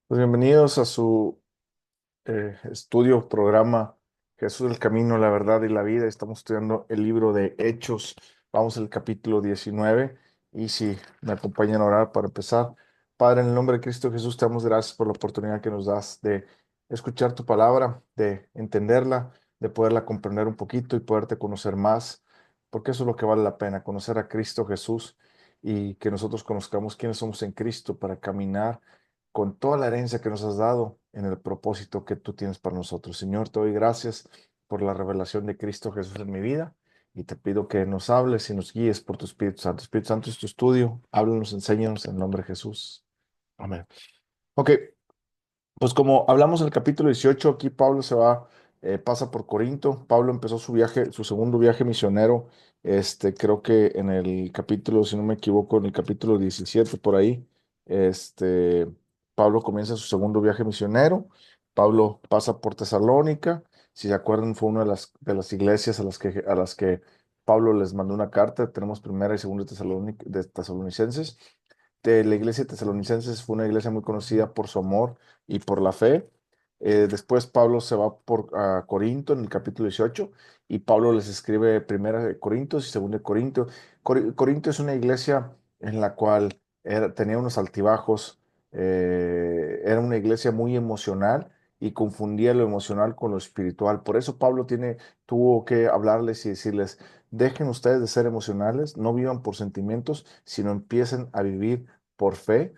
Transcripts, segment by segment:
Pues bienvenidos a su estudio, programa Jesús el Camino, la Verdad y la Vida. Estamos estudiando el libro de Hechos. Vamos al capítulo 19 y si me acompañan a orar para empezar. Padre, en el nombre de Cristo Jesús, te damos gracias por la oportunidad que nos das de escuchar tu palabra, de entenderla, de poderla comprender un poquito y poderte conocer más, porque eso es lo que vale la pena, conocer a Cristo Jesús y que nosotros conozcamos quiénes somos en Cristo para caminar con toda la herencia que nos has dado en el propósito que tú tienes para nosotros. Señor, te doy gracias por la revelación de Cristo Jesús en mi vida y te pido que nos hables y nos guíes por tu Espíritu Santo. Espíritu Santo es tu estudio, háblanos, enséñanos en el nombre de Jesús. Amén. Ok, pues como hablamos en el capítulo 18, aquí Pablo pasa por Corinto. Pablo empezó su viaje, su segundo viaje misionero, creo que en el capítulo, si no me equivoco, en el capítulo 17 por ahí, este, Pablo comienza su segundo viaje misionero. Pablo pasa por Tesalónica. Si se acuerdan, fue una de las iglesias a las que Pablo les mandó una carta. Tenemos primera y segunda de Tesalonicenses. La iglesia de Tesalonicenses fue una iglesia muy conocida por su amor y por la fe. Después Pablo se va a Corinto en el capítulo 18 y Pablo les escribe primera de Corintios y segunda de Corinto. Corinto es una iglesia en la cual tenía unos altibajos, era una iglesia muy emocional y confundía lo emocional con lo espiritual. Por eso tuvo que hablarles y decirles, dejen ustedes de ser emocionales, no vivan por sentimientos, sino empiecen a vivir por fe.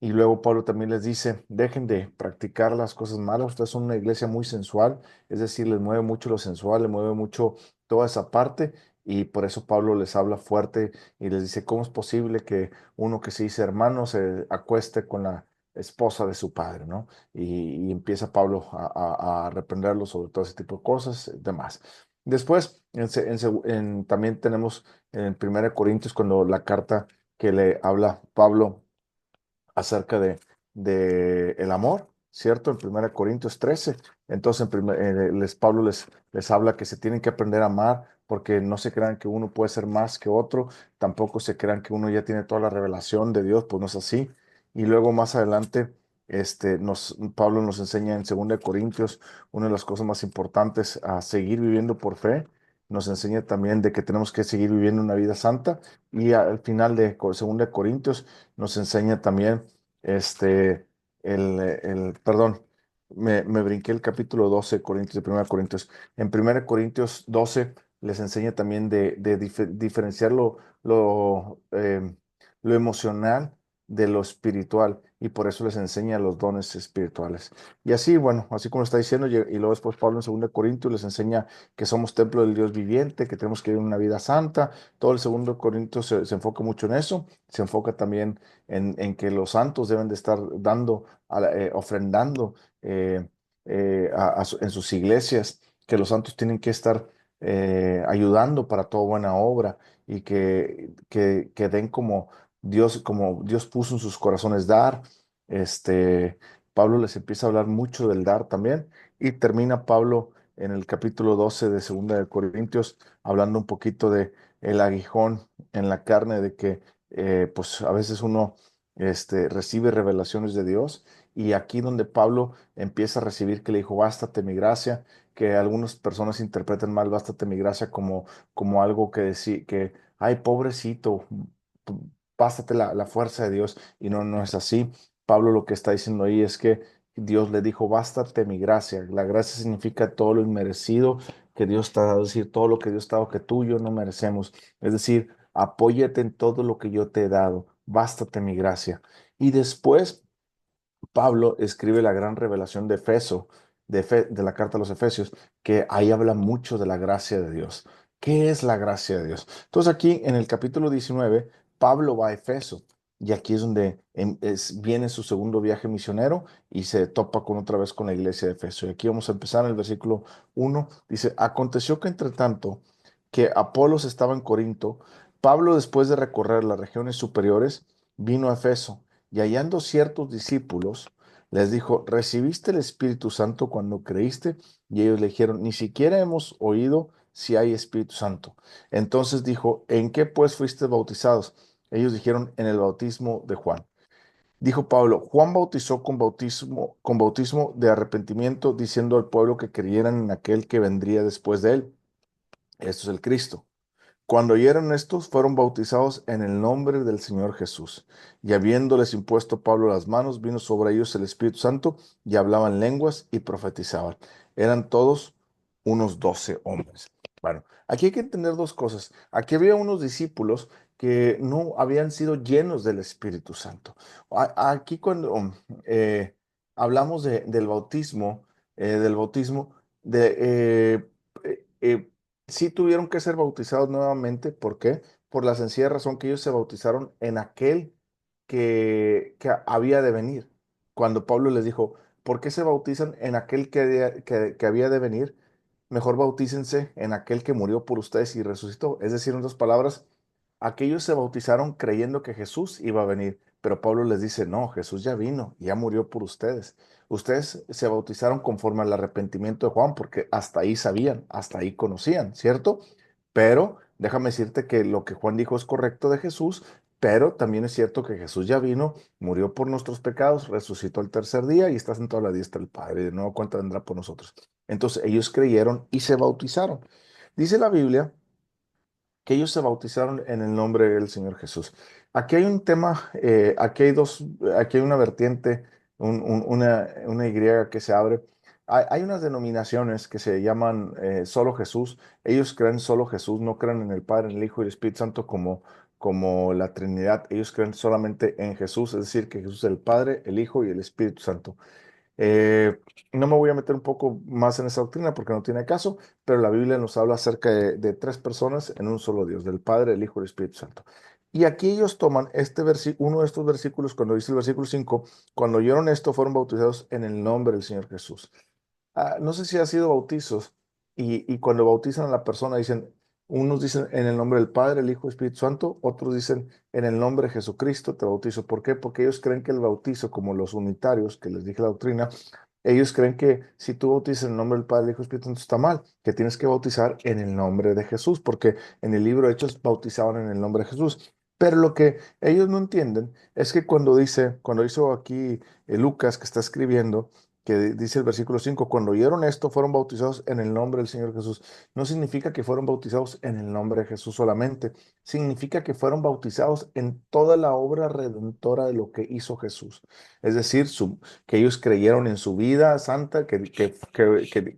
Y luego Pablo también les dice, dejen de practicar las cosas malas, ustedes son una iglesia muy sensual, es decir, les mueve mucho lo sensual, les mueve mucho toda esa parte, y por eso Pablo les habla fuerte y les dice, ¿cómo es posible que uno que se dice hermano se acueste con la esposa de su padre, ¿no? Y empieza Pablo a reprenderlo sobre todo ese tipo de cosas, demás. Después, también tenemos en 1 Corintios, cuando la carta que le habla Pablo acerca de el amor, ¿cierto? En 1 Corintios 13. Entonces, Pablo les habla que se tienen que aprender a amar porque no se crean que uno puede ser más que otro, tampoco se crean que uno ya tiene toda la revelación de Dios, pues no es así. Y luego más adelante, Pablo nos enseña en 2 Corintios una de las cosas más importantes a seguir viviendo por fe. Nos enseña también de que tenemos que seguir viviendo una vida santa y al final de 2 Corintios nos enseña también perdón, me brinqué el capítulo 12 Corintios, de 1 Corintios. En 1 Corintios 12 les enseña también de diferenciar lo emocional de lo espiritual y por eso les enseña los dones espirituales. Y así, bueno, así como está diciendo, y luego después Pablo en 2 Corintios les enseña que somos templo del Dios viviente, que tenemos que vivir una vida santa. Todo el 2 Corintios se enfoca mucho en eso, se enfoca también en que los santos deben de estar ofrendando en sus iglesias, que los santos tienen que estar ayudando para toda buena obra y que den como Dios puso en sus corazones dar. Este, Pablo les empieza a hablar mucho del dar también y termina Pablo en el capítulo 12 de Segunda de Corintios hablando un poquito de el aguijón en la carne, de que pues a veces uno recibe revelaciones de Dios y aquí donde Pablo empieza a recibir que le dijo, bástate mi gracia, que algunas personas interpretan mal, bástate mi gracia como algo que decir, que, ay, pobrecito, p- bástate la fuerza de Dios y no, no es así. Pablo lo que está diciendo ahí es que Dios le dijo, bástate mi gracia. La gracia significa todo lo inmerecido que Dios te ha dado, es decir, todo lo que Dios te ha dado que tú y yo no merecemos. Es decir, apóyate en todo lo que yo te he dado, bástate mi gracia. Y después Pablo escribe la gran revelación de Efeso, de la carta a los Efesios, que ahí habla mucho de la gracia de Dios. ¿Qué es la gracia de Dios? Entonces aquí en el capítulo 19, Pablo va a Efeso y aquí es donde viene su segundo viaje misionero y se topa con otra vez con la iglesia de Efeso. Y aquí vamos a empezar en el versículo 1. Dice, aconteció que entre tanto que Apolos estaba en Corinto, Pablo después de recorrer las regiones superiores, vino a Efeso y hallando ciertos discípulos, les dijo, ¿recibiste el Espíritu Santo cuando creíste? Y ellos le dijeron, ni siquiera hemos oído si hay Espíritu Santo. Entonces dijo, ¿en qué pues fuiste bautizados? Ellos dijeron, en el bautismo de Juan. Dijo Pablo, Juan bautizó con bautismo de arrepentimiento, diciendo al pueblo que creyeran en aquel que vendría después de él. Esto es el Cristo. Cuando oyeron estos, fueron bautizados en el nombre del Señor Jesús. Y habiéndoles impuesto Pablo las manos, vino sobre ellos el Espíritu Santo y hablaban lenguas y profetizaban. Eran todos unos 12 hombres. Bueno, aquí hay que entender dos cosas. Aquí había unos discípulos que no habían sido llenos del Espíritu Santo. Aquí cuando hablamos del bautismo, de, eh, eh, sí tuvieron que ser bautizados nuevamente. ¿Por qué? Por la sencilla razón que ellos se bautizaron en aquel que había de venir. Cuando Pablo les dijo, ¿por qué se bautizan en aquel que había de venir? Mejor bautícense en aquel que murió por ustedes y resucitó. Es decir, en otras palabras, aquellos se bautizaron creyendo que Jesús iba a venir, pero Pablo les dice, no, Jesús ya vino, ya murió por ustedes. Ustedes se bautizaron conforme al arrepentimiento de Juan, porque hasta ahí sabían, hasta ahí conocían, ¿cierto? Pero déjame decirte que lo que Juan dijo es correcto de Jesús, pero también es cierto que Jesús ya vino, murió por nuestros pecados, resucitó el tercer día y está sentado a la diestra del Padre. De nuevo cuenta vendrá por nosotros. Entonces ellos creyeron y se bautizaron. Dice la Biblia que ellos se bautizaron en el nombre del Señor Jesús. Aquí hay un tema, aquí hay una vertiente, una Y que se abre. Hay unas denominaciones que se llaman solo Jesús. Ellos creen solo Jesús, no creen en el Padre, en el Hijo y el Espíritu Santo como la Trinidad. Ellos creen solamente en Jesús, es decir, que Jesús es el Padre, el Hijo y el Espíritu Santo. Eh, no me voy a meter un poco más en esa doctrina porque no tiene caso, pero la Biblia nos habla acerca de tres personas en un solo Dios, del Padre, el Hijo y el Espíritu Santo. Y aquí ellos toman uno de estos versículos, cuando dice el versículo 5, cuando oyeron esto, fueron bautizados en el nombre del Señor Jesús. No sé si ha sido bautizos y cuando bautizan a la persona dicen, unos dicen en el nombre del Padre, el Hijo y Espíritu Santo, otros dicen en el nombre de Jesucristo te bautizo. ¿Por qué? Porque ellos creen que el bautizo, como los unitarios, que les dije la doctrina, ellos creen que si tú bautizas en el nombre del Padre, el Hijo y Espíritu Santo está mal, que tienes que bautizar en el nombre de Jesús, porque en el libro de Hechos bautizaban en el nombre de Jesús. Pero lo que ellos no entienden es que cuando hizo aquí Lucas que está escribiendo, que dice el versículo 5, cuando oyeron esto, fueron bautizados en el nombre del Señor Jesús. No significa que fueron bautizados en el nombre de Jesús solamente, significa que fueron bautizados en toda la obra redentora de lo que hizo Jesús. Es decir, que ellos creyeron en su vida santa, que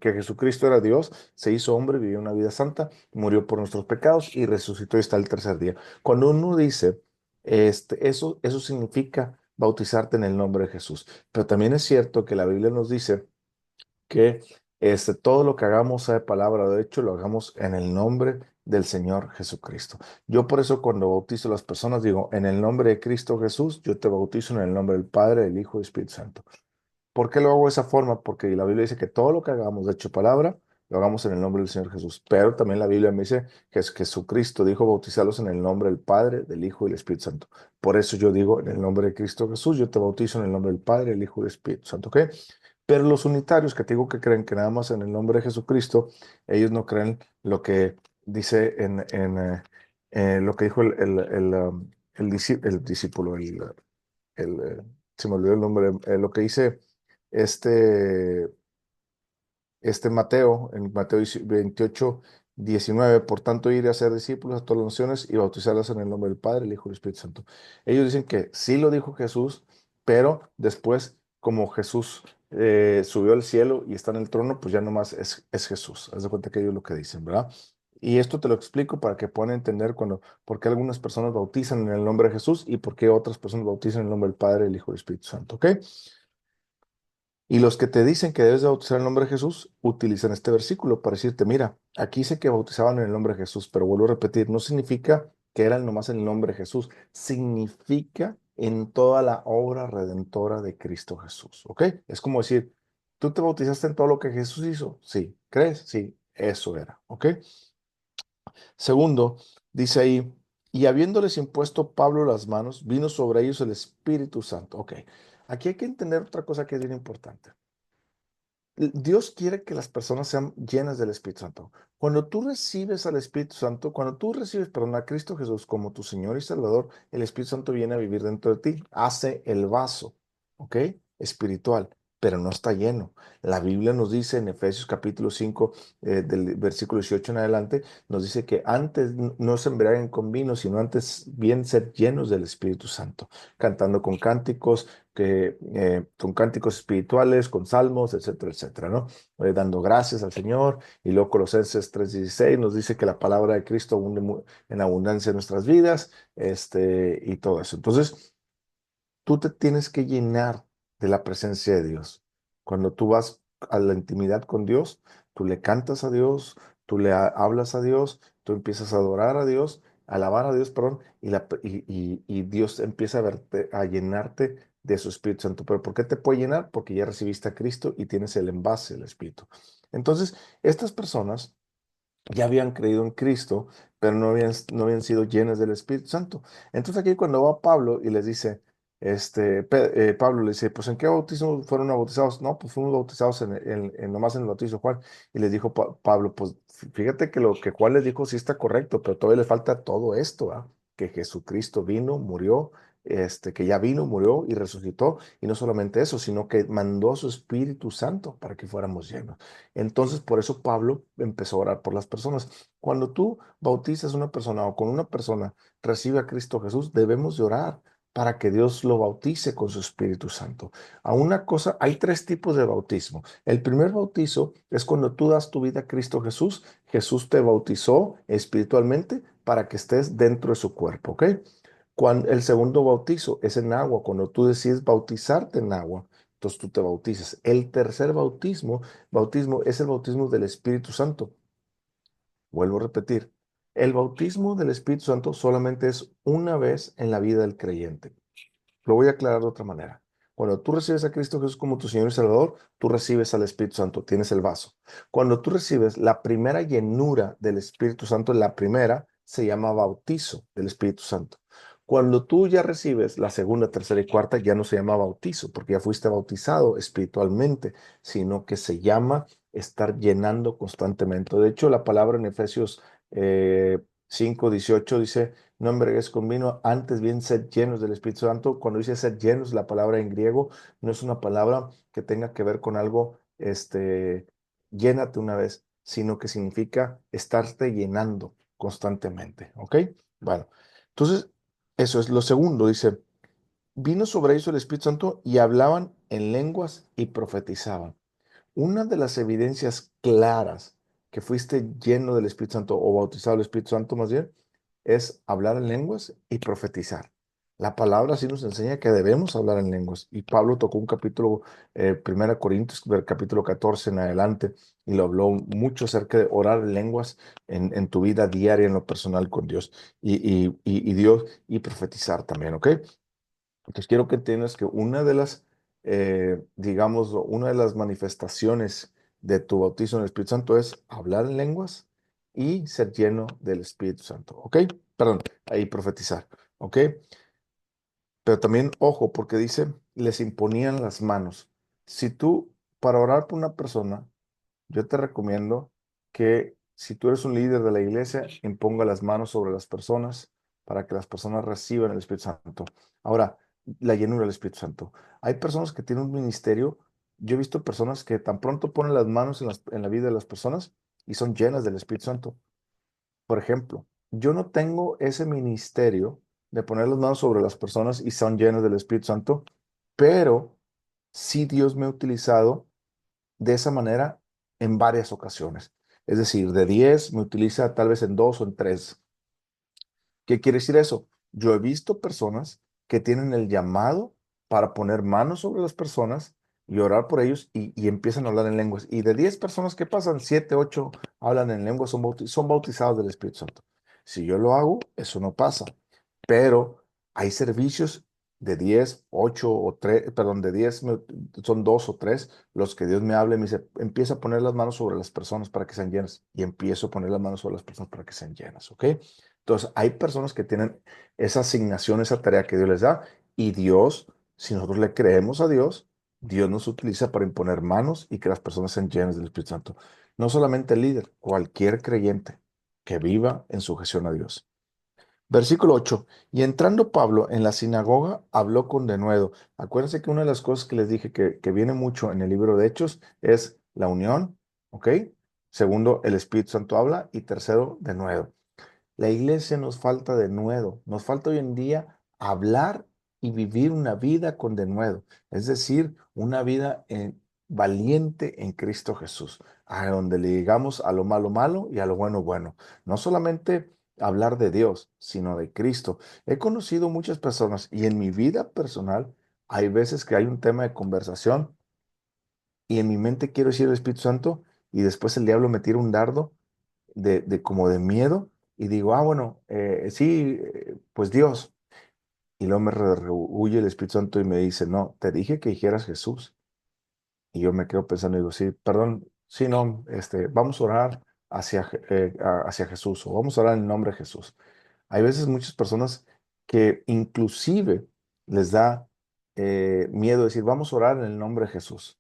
Jesucristo era Dios, se hizo hombre, vivió una vida santa, murió por nuestros pecados y resucitó y está el tercer día. Cuando uno dice, eso significa bautizarte en el nombre de Jesús. Pero también es cierto que la Biblia nos dice que todo lo que hagamos, sea de palabra o de hecho, lo hagamos en el nombre del Señor Jesucristo. Yo por eso cuando bautizo a las personas digo, en el nombre de Cristo Jesús, yo te bautizo en el nombre del Padre, del Hijo y Espíritu Santo. ¿Por qué lo hago de esa forma? Porque la Biblia dice que todo lo que hagamos, de hecho palabra, lo hagamos en el nombre del Señor Jesús. Pero también la Biblia me dice que Jesucristo dijo bautizarlos en el nombre del Padre, del Hijo y del Espíritu Santo. Por eso yo digo, en el nombre de Cristo Jesús, yo te bautizo en el nombre del Padre, del Hijo y del Espíritu Santo. ¿Ok? Pero los unitarios que te digo que creen que nada más en el nombre de Jesucristo, ellos no creen lo que dice lo que dijo el discípulo, se me olvidó el nombre, lo que dice este, Mateo, en Mateo 28, 19, por tanto, ir a hacer discípulos a todas las naciones y bautizarlas en el nombre del Padre, el Hijo y el Espíritu Santo. Ellos dicen que sí lo dijo Jesús, pero después, como Jesús subió al cielo y está en el trono, pues ya nomás es Jesús. Haz de cuenta que ellos lo que dicen, ¿verdad? Y esto te lo explico para que puedan entender por qué algunas personas bautizan en el nombre de Jesús y por qué otras personas bautizan en el nombre del Padre, el Hijo y el Espíritu Santo, ¿ok? Y los que te dicen que debes de bautizar en el nombre de Jesús utilizan este versículo para decirte, mira, aquí dice que bautizaban en el nombre de Jesús, pero vuelvo a repetir, no significa que eran nomás en el nombre de Jesús, significa en toda la obra redentora de Cristo Jesús, ¿ok? Es como decir, ¿tú te bautizaste en todo lo que Jesús hizo? Sí. ¿Crees? Sí, eso era, ¿ok? Segundo, dice ahí, y habiéndoles impuesto Pablo las manos, vino sobre ellos el Espíritu Santo, ¿ok? Aquí hay que entender otra cosa que es bien importante. Dios quiere que las personas sean llenas del Espíritu Santo. Cuando tú recibes al Espíritu Santo, cuando tú recibes, perdón, a Cristo Jesús como tu Señor y Salvador, el Espíritu Santo viene a vivir dentro de ti, hace el vaso, ¿ok? Espiritual, pero no está lleno. La Biblia nos dice en Efesios capítulo 5, del versículo 18 en adelante, nos dice que antes no se embriaguen con vino, sino antes bien ser llenos del Espíritu Santo, cantando con cánticos con cánticos espirituales, con salmos, etcétera, etcétera, ¿no? Dando gracias al Señor. Y luego Colosenses 3:16 nos dice que la palabra de Cristo abunde en abundancia en nuestras vidas, y todo eso. Entonces, tú te tienes que llenar de la presencia de Dios. Cuando tú vas a la intimidad con Dios, tú le cantas a Dios, tú le hablas a Dios, tú empiezas a adorar a Dios, alabar a Dios, perdón, y Dios empieza a llenarte de su Espíritu Santo. ¿Pero por qué te puede llenar? Porque ya recibiste a Cristo y tienes el envase del Espíritu. Entonces, estas personas ya habían creído en Cristo, pero no habían sido llenas del Espíritu Santo. Entonces aquí cuando va Pablo y les dice, Pablo le dice, pues ¿en qué bautismo fueron bautizados? No, pues fuimos bautizados nomás en el bautizo de Juan. Y les dijo Pablo, pues fíjate que lo que Juan les dijo sí está correcto, pero todavía le falta todo esto, ¿ah? Que Jesucristo vino, murió, que ya vino, murió y resucitó. Y no solamente eso, sino que mandó a su Espíritu Santo para que fuéramos llenos. Entonces, por eso Pablo empezó a orar por las personas. Cuando tú bautizas a una persona o con una persona recibe a Cristo Jesús, debemos de orar para que Dios lo bautice con su Espíritu Santo. A una cosa, hay tres tipos de bautismo. El primer bautizo es cuando tú das tu vida a Cristo Jesús. Jesús te bautizó espiritualmente para que estés dentro de su cuerpo, ¿ok? El segundo bautizo es en agua, cuando tú decides bautizarte en agua. Entonces tú te bautizas. El tercer bautismo es el bautismo del Espíritu Santo. Vuelvo a repetir, el bautismo del Espíritu Santo solamente es una vez en la vida del creyente. Lo voy a aclarar de otra manera. Cuando tú recibes a Cristo Jesús como tu Señor y Salvador, tú recibes al Espíritu Santo, tienes el vaso. Cuando tú recibes la primera llenura del Espíritu Santo, la primera se llama bautizo del Espíritu Santo. Cuando tú ya recibes la segunda, tercera y cuarta, ya no se llama bautizo, porque ya fuiste bautizado espiritualmente, sino que se llama estar llenando constantemente. De hecho, la palabra en Efesios 5:18 dice, no embriagues con vino, antes bien sed llenos del Espíritu Santo. Cuando dice ser llenos, la palabra en griego no es una palabra que tenga que ver con algo, llénate una vez, sino que significa estarte llenando constantemente, ¿ok? Bueno, entonces, eso es lo segundo, dice, vino sobre ellos el Espíritu Santo y hablaban en lenguas y profetizaban. Una de las evidencias claras que fuiste lleno del Espíritu Santo o bautizado del Espíritu Santo más bien es hablar en lenguas y profetizar. La palabra sí nos enseña que debemos hablar en lenguas. Y Pablo tocó un capítulo, 1 Corintios, del capítulo 14 en adelante, y lo habló mucho acerca de orar en lenguas en tu vida diaria, en lo personal con Dios y Dios, y profetizar también, ¿ok? Entonces quiero que entiendas que una de las, digamos, una de las manifestaciones de tu bautismo en el Espíritu Santo es hablar en lenguas y ser lleno del Espíritu Santo, ¿ok? Perdón, ahí profetizar, ¿ok? Pero también, ojo, porque dice, les imponían las manos. Si tú, para orar por una persona, yo te recomiendo que si tú eres un líder de la iglesia, imponga las manos sobre las personas para que las personas reciban el Espíritu Santo. Ahora, la llenura del Espíritu Santo. Hay personas que tienen un ministerio. Yo he visto personas que tan pronto ponen las manos en la vida de las personas y son llenas del Espíritu Santo. Por ejemplo, yo no tengo ese ministerio de poner las manos sobre las personas y son llenas del Espíritu Santo, pero sí Dios me ha utilizado de esa manera en varias ocasiones. Es decir, de 10 me utiliza tal vez en 2 o en 3. ¿Qué quiere decir eso? Yo he visto personas que tienen el llamado para poner manos sobre las personas y orar por ellos y empiezan a hablar en lenguas. Y de 10 personas que pasan, 7, 8 hablan en lenguas, son bautizados del Espíritu Santo. Si yo lo hago, eso no pasa. Pero hay servicios de 10, 8 o 3, perdón, de 10 son 2 o 3 los que Dios me habla y me dice, empieza a poner las manos sobre las personas para que sean llenas. Y empiezo a poner las manos sobre las personas para que sean llenas, ¿ok? Entonces, hay personas que tienen esa asignación, esa tarea que Dios les da, y Dios, si nosotros le creemos a Dios, Dios nos utiliza para imponer manos y que las personas sean llenas del Espíritu Santo. No solamente el líder, cualquier creyente que viva en sujeción a Dios. Versículo 8. Y entrando Pablo en la sinagoga, habló con denuedo. Acuérdense que una de las cosas que les dije que viene mucho en el libro de Hechos es la unión, ¿ok? Segundo, el Espíritu Santo habla. Y tercero, denuedo. La iglesia nos falta denuedo, nos falta hoy en día hablar y vivir una vida con denuedo, es decir, una vida valiente en Cristo Jesús, a donde le digamos a lo malo malo y a lo bueno bueno. No solamente hablar de Dios, sino de Cristo. He conocido muchas personas y en mi vida personal hay veces que hay un tema de conversación y en mi mente quiero decir el Espíritu Santo y después el diablo me tira un dardo de como de miedo y digo, ah, bueno, sí, pues Dios. Y luego me rehuye el Espíritu Santo y me dice, no, te dije que dijeras Jesús. Y yo me quedo pensando y digo, sí, perdón, sí, no, vamos a orar hacia Jesús o vamos a orar en el nombre de Jesús. Hay veces muchas personas que inclusive les da miedo decir, vamos a orar en el nombre de Jesús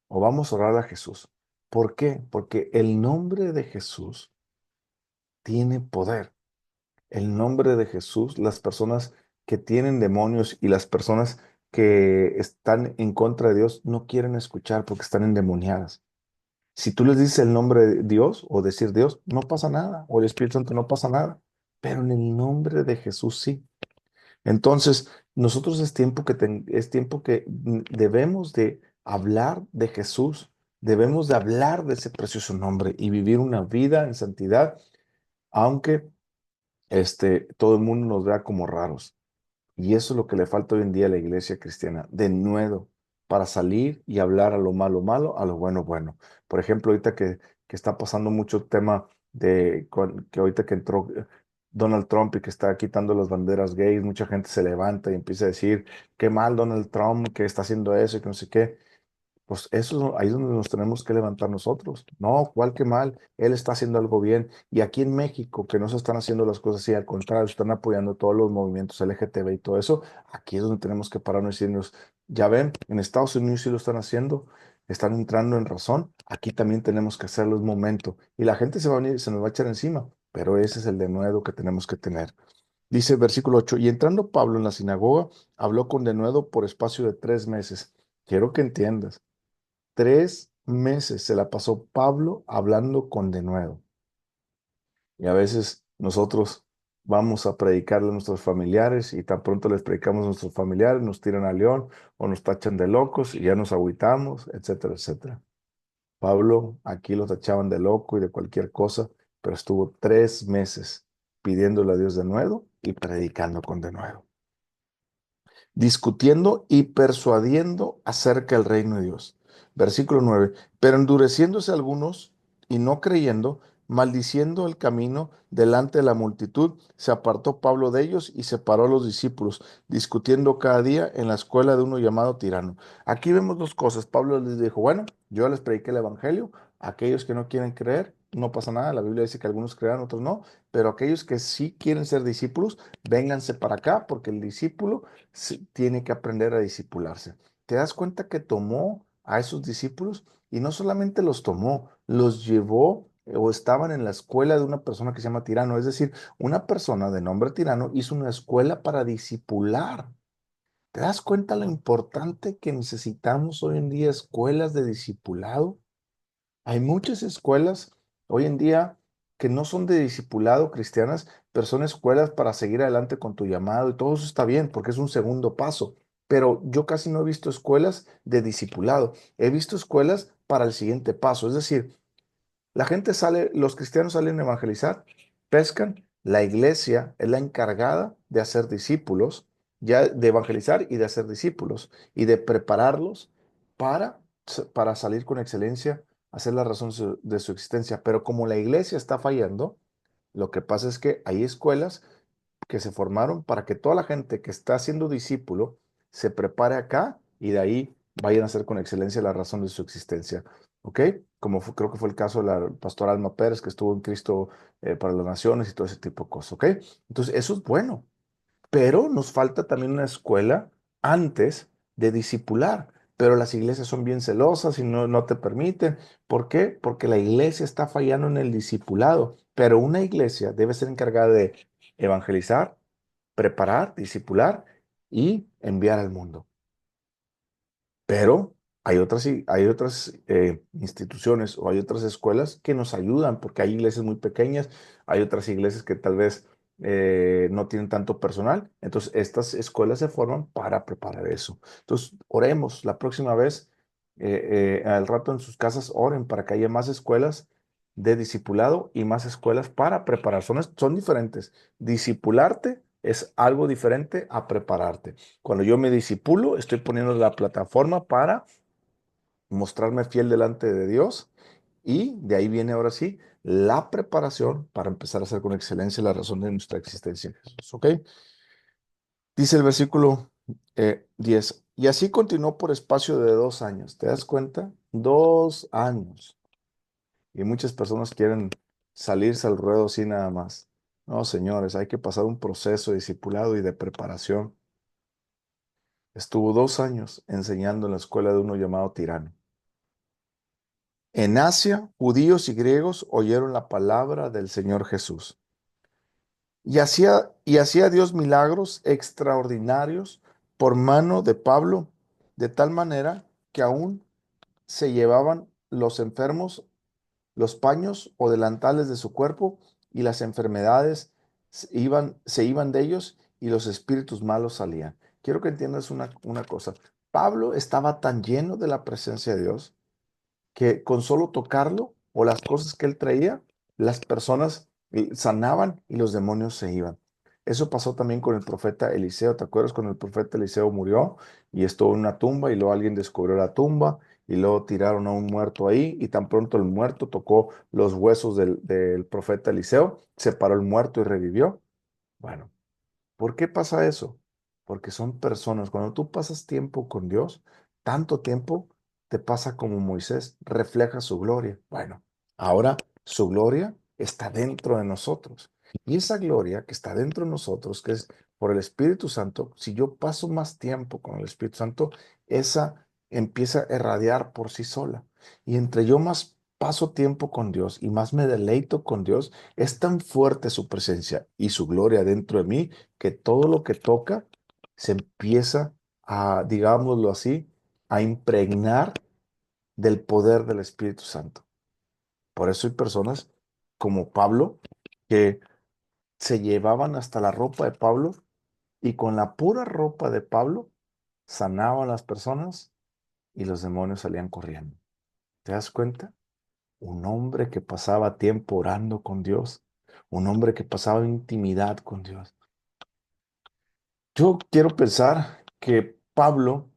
o vamos a orar a Jesús. ¿Por qué? Porque el nombre de Jesús tiene poder. El nombre de Jesús, las personas que tienen demonios y las personas que están en contra de Dios no quieren escuchar porque están endemoniadas. Si tú les dices el nombre de Dios o decir Dios, no pasa nada, o el Espíritu Santo no pasa nada, pero en el nombre de Jesús sí. Entonces, nosotros es tiempo que debemos de hablar de Jesús, debemos de hablar de ese precioso nombre y vivir una vida en santidad, aunque todo el mundo nos vea como raros. Y eso es lo que le falta hoy en día a la iglesia cristiana, de nuevo, para salir y hablar a lo malo malo, a lo bueno bueno. Por ejemplo, ahorita que está pasando mucho el tema que ahorita que entró Donald Trump y que está quitando las banderas gays, mucha gente se levanta y empieza a decir, qué mal Donald Trump, que está haciendo eso y que no sé qué. Pues eso, ahí es donde nos tenemos que levantar nosotros. No, cuál que mal, él está haciendo algo bien. Y aquí en México, que no se están haciendo las cosas así, al contrario, están apoyando todos los movimientos LGTB y todo eso, aquí es donde tenemos que pararnos y decirnos, ya ven, en Estados Unidos sí lo están haciendo, están entrando en razón, aquí también tenemos que hacerlo un momento. Y la gente se va a venir, se nos va a echar encima, pero ese es el denuedo que tenemos que tener. Dice versículo 8, y entrando Pablo en la sinagoga, habló con denuedo por espacio de 3 meses. Quiero que entiendas. 3 meses se la pasó Pablo hablando con denuedo. Y a veces nosotros vamos a predicarle a nuestros familiares y tan pronto les predicamos a nuestros familiares, nos tiran a león o nos tachan de locos y ya nos agüitamos, etcétera, etcétera. Pablo aquí lo tachaban de loco y de cualquier cosa, pero estuvo 3 meses pidiéndole a Dios de nuevo y predicando con denuedo, discutiendo y persuadiendo acerca del reino de Dios. Versículo 9. Pero endureciéndose algunos y no creyendo, maldiciendo el camino delante de la multitud, se apartó Pablo de ellos y separó a los discípulos, discutiendo cada día en la escuela de uno llamado Tirano. Aquí vemos dos cosas. Pablo les dijo, bueno, yo les prediqué el evangelio, aquellos que no quieren creer, no pasa nada, la Biblia dice que algunos creerán, otros no, pero aquellos que sí quieren ser discípulos, vénganse para acá, porque el discípulo tiene que aprender a discipularse. ¿Te das cuenta que tomó a esos discípulos y no solamente los tomó, los llevó o estaban en la escuela de una persona que se llama Tirano? Es decir, una persona de nombre Tirano hizo una escuela para discipular. ¿Te das cuenta lo importante que necesitamos hoy en día escuelas de discipulado? Hay muchas escuelas hoy en día que no son de discipulado cristianas, pero son escuelas para seguir adelante con tu llamado y todo eso está bien porque es un segundo paso. Pero yo casi no he visto escuelas de discipulado. He visto escuelas para el siguiente paso. Es decir, la gente sale, los cristianos salen a evangelizar, pescan, la iglesia es la encargada de hacer discípulos, ya de evangelizar y de hacer discípulos y de prepararlos para, para salir con excelencia, hacer la razón de su existencia. Pero como la iglesia está fallando, lo que pasa es que hay escuelas que se formaron para que toda la gente que está siendo discípulo se prepare acá y de ahí vayan a hacer con excelencia la razón de su existencia. ¿Ok? Como creo que fue el caso de la pastora Alma Pérez, que estuvo en Cristo para las Naciones y todo ese tipo de cosas. ¿Ok? Entonces, eso es bueno, pero nos falta también una escuela antes de discipular. pero las iglesias son bien celosas y no te permiten. ¿Por qué? Porque la iglesia está fallando en el discipulado, pero una iglesia debe ser encargada de evangelizar, preparar, discipular y enviar al mundo. Pero hay otras instituciones o hay otras escuelas que nos ayudan, porque hay iglesias muy pequeñas, hay otras iglesias que tal vez no tienen tanto personal. Entonces, estas escuelas se forman para preparar eso. Entonces, oremos la próxima vez, al rato en sus casas, oren para que haya más escuelas de discipulado y más escuelas para preparar. Son diferentes. Discipularte es algo diferente a prepararte. Cuando yo me disipulo, estoy poniendo la plataforma para mostrarme fiel delante de Dios y de ahí viene ahora sí la preparación para empezar a hacer con excelencia la razón de nuestra existencia en Jesús. ¿Ok? Dice el versículo 10, y así continuó por espacio de 2 años. ¿Te das cuenta? 2 años. Y muchas personas quieren salirse al ruedo así nada más. No, señores, hay que pasar un proceso de discipulado y de preparación. Estuvo 2 años enseñando en la escuela de uno llamado Tirano. En Asia, judíos y griegos oyeron la palabra del Señor Jesús. Y hacía Dios milagros extraordinarios por mano de Pablo, de tal manera que aún se llevaban los enfermos los paños o delantales de su cuerpo y las enfermedades se iban de ellos y los espíritus malos salían. Quiero que entiendas una cosa. Pablo estaba tan lleno de la presencia de Dios que con solo tocarlo o las cosas que él traía, las personas sanaban y los demonios se iban. Eso pasó también con el profeta Eliseo. ¿Te acuerdas cuando el profeta Eliseo murió y estuvo en una tumba y luego alguien descubrió la tumba y luego tiraron a un muerto ahí y tan pronto el muerto tocó los huesos del profeta Eliseo, se paró el muerto y revivió? Bueno, ¿por qué pasa eso? Porque son personas. Cuando tú pasas tiempo con Dios, tanto tiempo, te pasa como Moisés, refleja su gloria. Bueno, ahora su gloria está dentro de nosotros. Y esa gloria que está dentro de nosotros, que es por el Espíritu Santo, si yo paso más tiempo con el Espíritu Santo, esa empieza a irradiar por sí sola. Y entre yo más paso tiempo con Dios y más me deleito con Dios, es tan fuerte su presencia y su gloria dentro de mí que todo lo que toca se empieza a, digámoslo así, a impregnar del poder del Espíritu Santo. Por eso hay personas como Pablo que se llevaban hasta la ropa de Pablo y con la pura ropa de Pablo sanaban a las personas y los demonios salían corriendo. ¿Te das cuenta? Un hombre que pasaba tiempo orando con Dios, un hombre que pasaba intimidad con Dios. Yo quiero pensar que Pablo,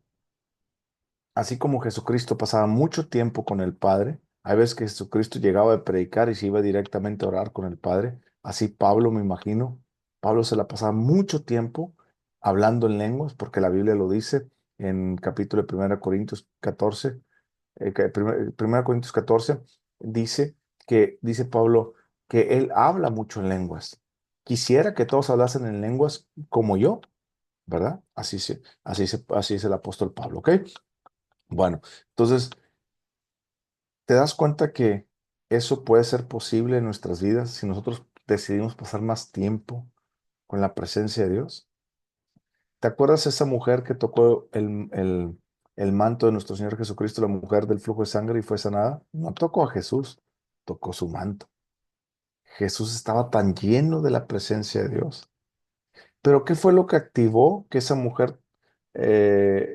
así como Jesucristo pasaba mucho tiempo con el Padre, hay veces que Jesucristo llegaba a predicar y se iba directamente a orar con el Padre, así Pablo, me imagino, Pablo se la pasaba mucho tiempo hablando en lenguas, porque la Biblia lo dice en capítulo de 1 Corintios 14, 1 Corintios 14, dice Pablo que él habla mucho en lenguas. Quisiera que todos hablasen en lenguas como yo, ¿verdad? Así es el apóstol Pablo, ¿ok? Bueno, entonces, ¿te das cuenta que eso puede ser posible en nuestras vidas si nosotros decidimos pasar más tiempo con la presencia de Dios? ¿Te acuerdas esa mujer que tocó el manto de nuestro Señor Jesucristo, la mujer del flujo de sangre y fue sanada? No tocó a Jesús, tocó su manto. Jesús estaba tan lleno de la presencia de Dios. Pero ¿qué fue lo que activó que esa mujer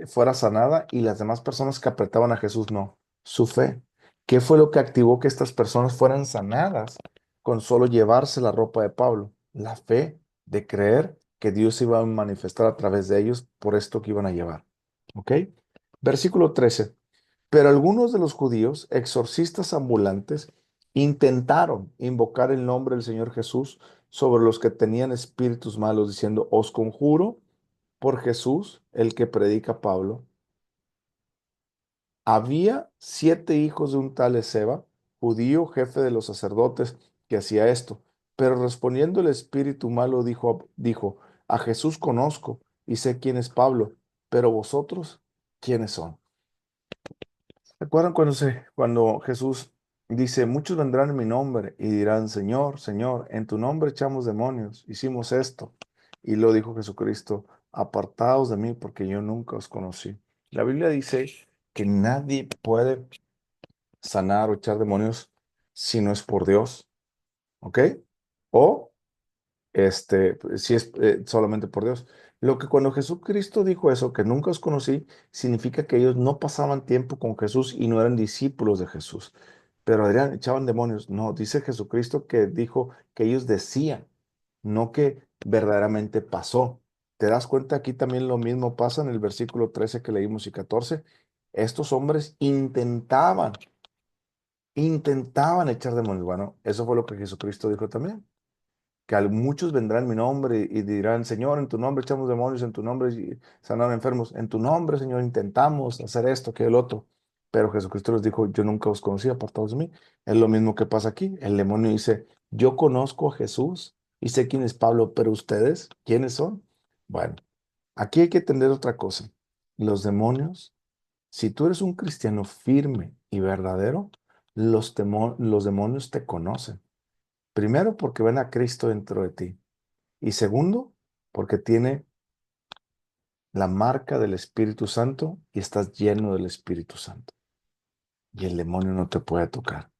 fuera sanada y las demás personas que apretaban a Jesús no? Su fe. ¿Qué fue lo que activó que estas personas fueran sanadas con solo llevarse la ropa de Pablo? La fe de creer que Dios iba a manifestar a través de ellos por esto que iban a llevar. ¿Ok? Versículo 13. Pero algunos de los judíos, exorcistas ambulantes, intentaron invocar el nombre del Señor Jesús sobre los que tenían espíritus malos, diciendo, os conjuro por Jesús, el que predica Pablo. Había 7 hijos de un tal Esceva, judío, jefe de los sacerdotes, que hacía esto. Pero respondiendo el espíritu malo, dijo, a Jesús conozco y sé quién es Pablo, pero vosotros, ¿quiénes son? ¿Recuerdan cuando Jesús dice, muchos vendrán en mi nombre y dirán, Señor, Señor, en tu nombre echamos demonios, hicimos esto? Y lo dijo Jesucristo, apartaos de mí porque yo nunca os conocí. La Biblia dice que nadie puede sanar o echar demonios si no es por Dios, ¿ok? O si es solamente por Dios. Lo que cuando Jesucristo dijo eso, que nunca os conocí, significa que ellos no pasaban tiempo con Jesús y no eran discípulos de Jesús. Pero Adrián, echaban demonios. No, dice Jesucristo que dijo que ellos decían, no que verdaderamente pasó. ¿Te das cuenta? Aquí también lo mismo pasa en el versículo 13 que leímos y 14. Estos hombres intentaban echar demonios. Bueno, eso fue lo que Jesucristo dijo también, que muchos vendrán en mi nombre y dirán, Señor, en tu nombre echamos demonios, en tu nombre sanar enfermos, en tu nombre, Señor, intentamos hacer esto, que el otro. Pero Jesucristo les dijo, yo nunca os conocí, apartados de mí. Es lo mismo que pasa aquí. El demonio dice, yo conozco a Jesús y sé quién es Pablo, pero ustedes, ¿quiénes son? Bueno, aquí hay que entender otra cosa. Los demonios, si tú eres un cristiano firme y verdadero, los demonios te conocen. Primero, porque ven a Cristo dentro de ti. Y segundo, porque tiene la marca del Espíritu Santo y estás lleno del Espíritu Santo. Y el demonio no te puede tocar.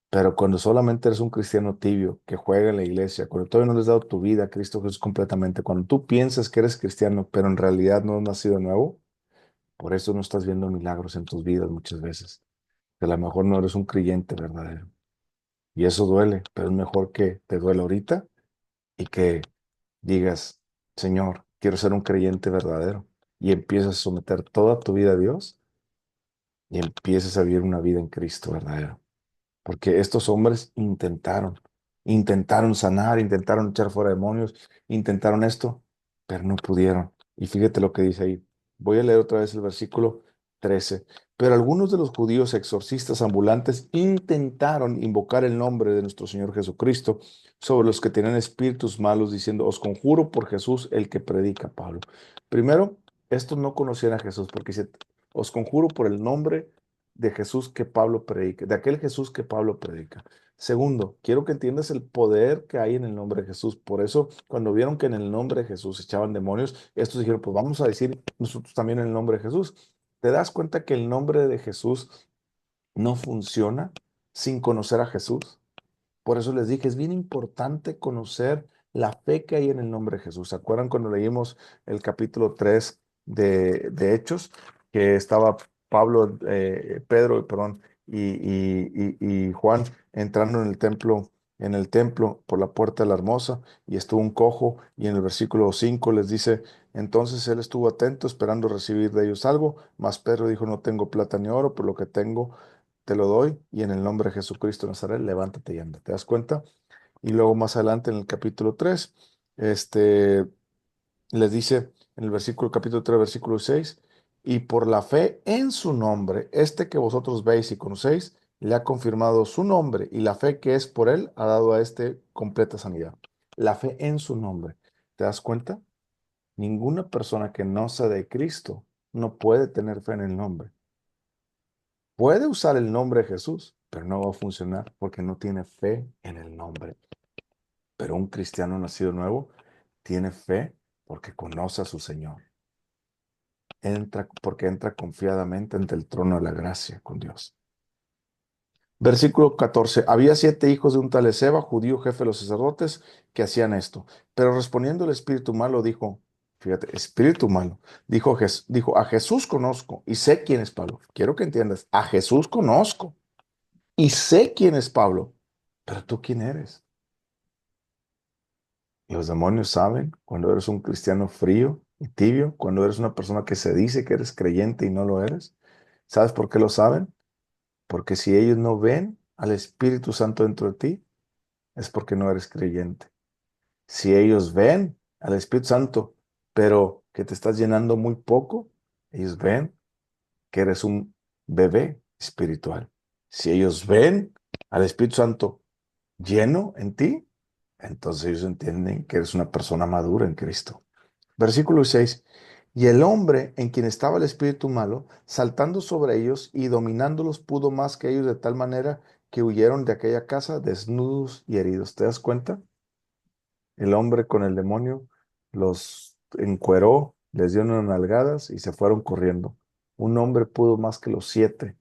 Pero cuando solamente eres un cristiano tibio que juega en la iglesia, cuando todavía no le has dado tu vida a Cristo Jesús completamente, cuando tú piensas que eres cristiano, pero en realidad no has nacido de nuevo, por eso no estás viendo milagros en tus vidas muchas veces. Que a lo mejor no eres un creyente verdadero. Y eso duele, pero es mejor que te duele ahorita y que digas, Señor, quiero ser un creyente verdadero, y empieces a someter toda tu vida a Dios y empieces a vivir una vida en Cristo verdadero. Porque estos hombres intentaron sanar, intentaron echar fuera demonios, intentaron esto, pero no pudieron. Y fíjate lo que dice ahí. Voy a leer otra vez el versículo 13. Pero algunos de los judíos exorcistas ambulantes intentaron invocar el nombre de nuestro Señor Jesucristo sobre los que tenían espíritus malos, diciendo, os conjuro por Jesús el que predica Pablo. Primero, estos no conocían a Jesús, porque dice, os conjuro por el nombre de Jesús que Pablo predica, de aquel Jesús que Pablo predica. Segundo, quiero que entiendas el poder que hay en el nombre de Jesús. Por eso, cuando vieron que en el nombre de Jesús echaban demonios, estos dijeron, pues vamos a decir nosotros también en el nombre de Jesús. ¿Te das cuenta que el nombre de Jesús no funciona sin conocer a Jesús? Por eso les dije, es bien importante conocer la fe que hay en el nombre de Jesús. ¿Se acuerdan cuando leímos el capítulo 3 de Hechos? Que estaba Pedro, perdón, y Juan entrando en el templo por la puerta de la hermosa, y estuvo un cojo, y en el versículo 5 les dice, entonces él estuvo atento esperando recibir de ellos algo, mas Pedro dijo, no tengo plata ni oro, pero lo que tengo te lo doy, y en el nombre de Jesucristo de Nazaret, levántate y anda. ¿Te das cuenta? Y luego más adelante en el capítulo 3 les dice en el capítulo 3 versículo 6 y por la fe en su nombre, este que vosotros veis y conocéis, le ha confirmado su nombre, y la fe que es por él ha dado a este completa sanidad. La fe en su nombre. ¿Te das cuenta? Ninguna persona que no sea de Cristo no puede tener fe en el nombre. Puede usar el nombre de Jesús, pero no va a funcionar porque no tiene fe en el nombre. Pero un cristiano nacido nuevo tiene fe porque conoce a su Señor. Porque entra confiadamente ante el trono de la gracia con Dios. Versículo 14. Había 7 hijos de un tal Esceva, judío jefe de los sacerdotes, que hacían esto. Pero respondiendo el espíritu malo, dijo, fíjate, espíritu malo, dijo, a Jesús conozco y sé quién es Pablo. Quiero que entiendas, a Jesús conozco y sé quién es Pablo, pero tú quién eres. Los demonios saben cuando eres un cristiano frío y tibio, cuando eres una persona que se dice que eres creyente y no lo eres. ¿Sabes por qué lo saben? Porque si ellos no ven al Espíritu Santo dentro de ti, es porque no eres creyente. Si ellos ven al Espíritu Santo, pero que te estás llenando muy poco, ellos ven que eres un bebé espiritual. Si ellos ven al Espíritu Santo lleno en ti, entonces ellos entienden que eres una persona madura en Cristo. Versículo 6. Y el hombre en quien estaba el espíritu malo, saltando sobre ellos y dominándolos, pudo más que ellos de tal manera que huyeron de aquella casa desnudos y heridos. ¿Te das cuenta? El hombre con el demonio los encueró, les dio unas nalgadas y se fueron corriendo. Un hombre pudo más que los siete.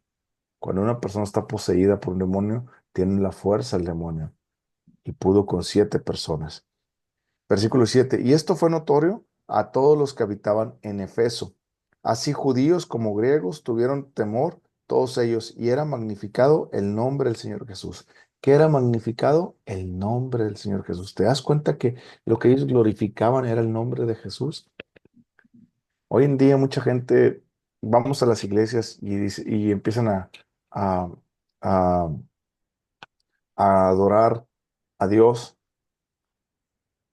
Cuando una persona está poseída por un demonio, tiene la fuerza el demonio y pudo con siete personas. Versículo 7. Y esto fue notorio a todos los que habitaban en Efeso. Así judíos como griegos tuvieron temor, todos ellos, y era magnificado el nombre del Señor Jesús. ¿Qué era magnificado? El nombre del Señor Jesús. ¿Te das cuenta que lo que ellos glorificaban era el nombre de Jesús? Hoy en día mucha gente, vamos a las iglesias y empiezan a, a, a adorar a Dios,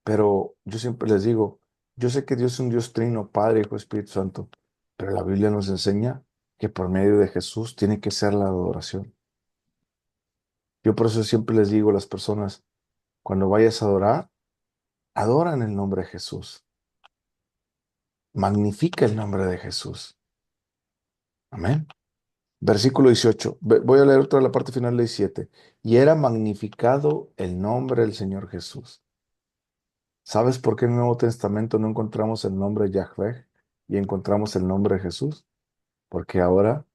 pero yo siempre les digo, yo sé que Dios es un Dios trino, Padre, Hijo, Espíritu Santo, pero la Biblia nos enseña que por medio de Jesús tiene que ser la adoración. Yo por eso siempre les digo a las personas, cuando vayas a adorar, adora en el nombre de Jesús, magnifica el nombre de Jesús. Amén. Versículo 18. Voy a leer otra la parte final del 17. Y era magnificado el nombre del Señor Jesús. ¿Sabes por qué en el Nuevo Testamento no encontramos el nombre de Yahvé y encontramos el nombre de Jesús? Porque ahora